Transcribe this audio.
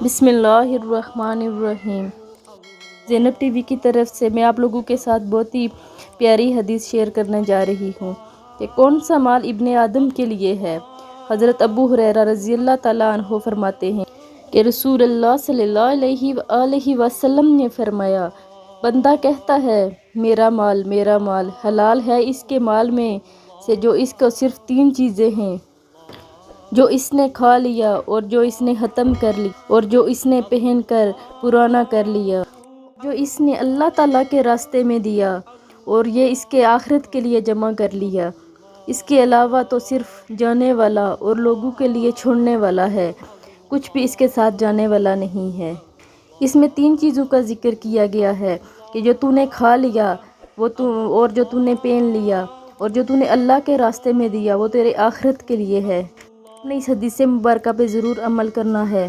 بسم اللہ الرحمن الرحیم۔ زینب ٹی وی کی طرف سے میں آپ لوگوں کے ساتھ بہت ہی پیاری حدیث شیئر کرنے جا رہی ہوں کہ کون سا مال ابن آدم کے لیے ہے۔ حضرت ابو ہریرہ رضی اللہ تعالیٰ عنہ فرماتے ہیں کہ رسول اللہ صلی اللہ علیہ وآلہ وسلم نے فرمایا، بندہ کہتا ہے میرا مال حلال ہے اس کے مال میں سے جو اس کو صرف 3 چیزیں ہیں، جو اس نے کھا لیا اور جو اس نے ختم کر لی اور جو اس نے پہن کر پرانا کر لیا، جو اس نے اللہ تعالیٰ کے راستے میں دیا اور یہ اس کے آخرت کے لیے جمع کر لیا۔ اس کے علاوہ تو صرف جانے والا اور لوگوں کے لیے چھوڑنے والا ہے، کچھ بھی اس کے ساتھ جانے والا نہیں ہے۔ اس میں 3 چیزوں کا ذکر کیا گیا ہے کہ جو تو نے کھا لیا اور جو تو نے پہن لیا اور جو تو نے اللہ کے راستے میں دیا وہ تیرے آخرت کے لیے ہے۔ اپنی اس حدیث مبارکہ پہ ضرور عمل کرنا ہے۔